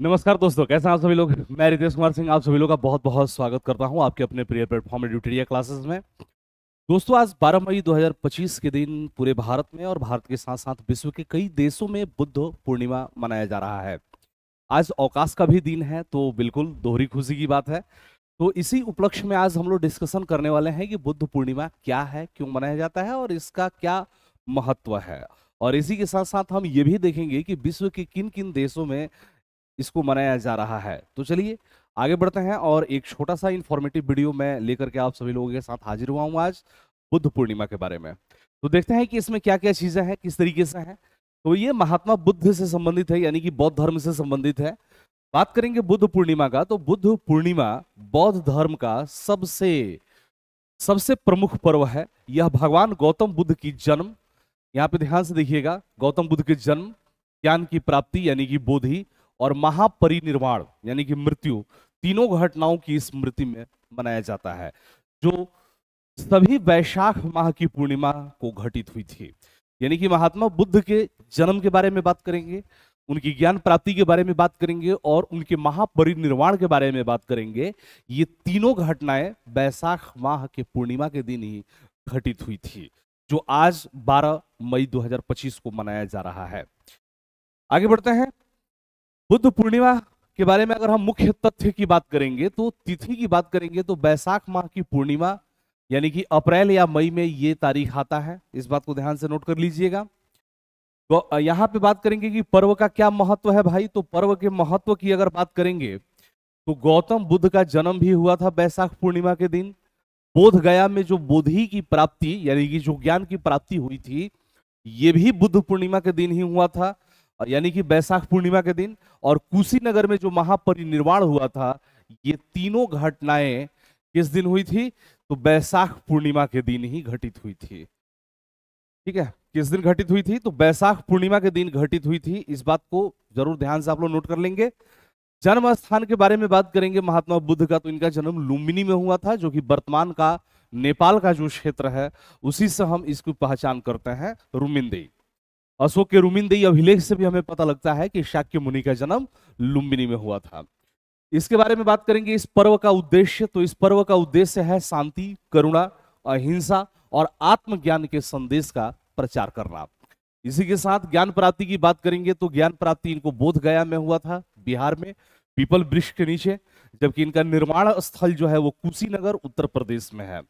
नमस्कार दोस्तों, कैसे हैं आप सभी लोग। मैं रितेश कुमार सिंह आप सभी लोग का बहुत बहुत स्वागत करता हूं आपके अपने प्रिय प्लेटफॉर्म ड्यूटेरिया क्लासेस में। दोस्तों, आज 12 मई 2025 के दिन पूरे भारत में और भारत के साथ साथ विश्व के कई देशों में बुद्ध पूर्णिमा मनाया जा रहा है। आज अवकाश का भी दिन है, तो बिल्कुल दोहरी खुशी की बात है। तो इसी उपलक्ष्य में आज हम लोग डिस्कशन करने वाले हैं कि बुद्ध पूर्णिमा क्या है, क्यों मनाया जाता है और इसका क्या महत्व है। और इसी के साथ साथ हम ये भी देखेंगे कि विश्व के किन किन देशों में इसको मनाया जा रहा है। तो चलिए आगे बढ़ते हैं और एक छोटा सा इंफॉर्मेटिव वीडियो मैं लेकर के आप सभी लोगों के साथ हाजिर हुआ हूँ आज बुद्ध पूर्णिमा के बारे में। तो देखते हैं कि इसमें क्या क्या चीजें हैं, किस तरीके से हैं। तो ये महात्मा बुद्ध से संबंधित है, यानी कि बौद्ध धर्म से संबंधित है। बात करेंगे बुद्ध पूर्णिमा का, तो बुद्ध पूर्णिमा बौद्ध धर्म का सबसे सबसे प्रमुख पर्व है। यह भगवान गौतम बुद्ध की जन्म, यहाँ पे ध्यान से देखिएगा, गौतम बुद्ध के जन्म, ज्ञान की प्राप्ति यानी कि बोधि, और महापरिनिर्वाण यानी कि मृत्यु, तीनों घटनाओं की स्मृति में मनाया जाता है, जो सभी वैशाख माह की पूर्णिमा को घटित हुई थी। यानी कि महात्मा बुद्ध के जन्म के बारे में बात करेंगे, उनकी ज्ञान प्राप्ति के बारे में बात करेंगे और उनके महापरिनिर्वाण के बारे में बात करेंगे। ये तीनों घटनाएं वैशाख माह के पूर्णिमा के दिन ही घटित हुई थी, जो आज 12 मई 2025 को मनाया जा रहा है। आगे बढ़ते हैं। बुद्ध पूर्णिमा के बारे में अगर हम मुख्य तथ्य की बात करेंगे, तो तिथि की बात करेंगे, तो वैशाख माह की पूर्णिमा यानी कि अप्रैल या मई में ये तारीख आता है। इस बात को ध्यान से नोट कर लीजिएगा। तो यहाँ पे बात करेंगे कि पर्व का क्या महत्व है भाई। तो पर्व के महत्व की अगर बात करेंगे, तो गौतम बुद्ध का जन्म भी हुआ था वैशाख पूर्णिमा के दिन। बोध गया में जो बोधि की प्राप्ति यानी कि जो ज्ञान की प्राप्ति हुई थी, ये भी बुद्ध पूर्णिमा के दिन ही हुआ था, यानी कि वैशाख पूर्णिमा के दिन। और कुशीनगर में जो महापरिनिर्वाण हुआ था, ये तीनों घटनाएं किस दिन हुई थी, तो वैशाख पूर्णिमा के दिन ही घटित हुई थी। ठीक है, किस दिन घटित हुई थी, तो वैशाख पूर्णिमा के दिन घटित हुई थी। इस बात को जरूर ध्यान से आप लोग नोट कर लेंगे। जन्म स्थान के बारे में बात करेंगे महात्मा बुद्ध का, तो इनका जन्म लुम्बिनी में हुआ था, जो कि वर्तमान का नेपाल का जो क्षेत्र है उसी से हम इसकी पहचान करते हैं, रुमिनदेई। अशोक के रुमिनदेई अभिलेख से भी हमें पता लगता है कि शाक्य मुनि का जन्म लुम्बिनी में हुआ था। इसके बारे में बात करेंगे इस पर्व का उद्देश्य, तो इस पर्व का उद्देश्य है शांति, करुणा, अहिंसा और आत्मज्ञान के संदेश का प्रचार करना। इसी के साथ ज्ञान प्राप्ति की बात करेंगे, तो ज्ञान प्राप्ति इनको बोध गया में हुआ था, बिहार में, पीपल वृक्ष के नीचे। जबकि इनका निर्माण स्थल जो है वो कुशीनगर उत्तर प्रदेश में है।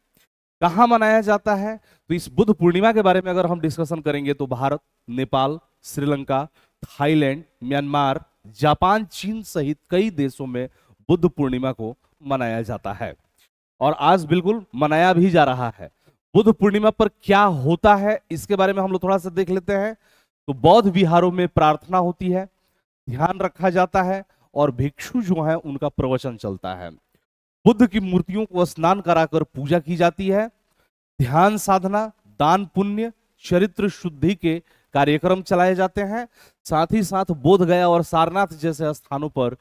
कहाँ मनाया जाता है, तो इस बुद्ध पूर्णिमा के बारे में अगर हम डिस्कशन करेंगे, तो Bharat, Nepal, Sri Lanka, Thailand, Myanmar, Japan, चीन सहित कई देशों में बुद्ध पूर्णिमा को मनाया जाता है और आज बिल्कुल मनाया भी जा रहा है। बुद्ध पूर्णिमा पर क्या होता है, इसके बारे में हम लोग थोड़ा सा देख लेते हैं। तो बौद्ध विहारों में प्रार्थना होती है, ध्यान रखा जाता है और भिक्षु जो है उनका प्रवचन चलता है। बुद्ध की मूर्तियों को स्नान कराकर पूजा की जाती है। ध्यान साधना, दान पुण्य, चरित्र शुद्धि के कार्यक्रम चलाए जाते हैं। साथ ही साथ बोध गया और सारनाथ जैसे स्थानों पर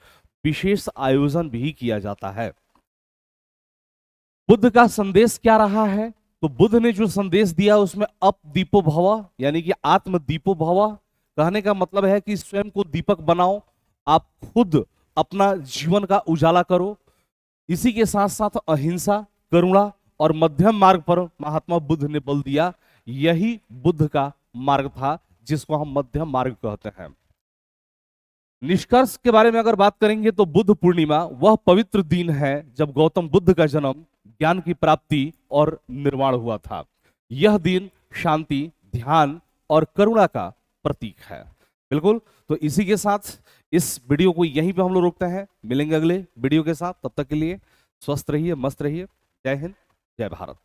विशेष आयोजन भी किया जाता है। बुद्ध का संदेश क्या रहा है, तो बुद्ध ने जो संदेश दिया उसमें अप दीपो भव यानी कि आत्म दीपो भव, कहने का मतलब है कि स्वयं को दीपक बनाओ, आप खुद अपना जीवन का उजाला करो। इसी के साथ साथ अहिंसा, करुणा और मध्यम मार्ग पर महात्मा बुद्ध ने बल दिया। यही बुद्ध का मार्ग था, जिसको हम मध्यम मार्ग कहते हैं। निष्कर्ष के बारे में अगर बात करेंगे, तो बुद्ध पूर्णिमा वह पवित्र दिन है जब गौतम बुद्ध का जन्म, ज्ञान की प्राप्ति और निर्वाण हुआ था। यह दिन शांति, ध्यान और करुणा का प्रतीक है। बिल्कुल, तो इसी के साथ इस वीडियो को यहीं पे हम लोग रोकते हैं। मिलेंगे अगले वीडियो के साथ, तब तक के लिए स्वस्थ रहिए, मस्त रहिए। जय हिंद, जय भारत।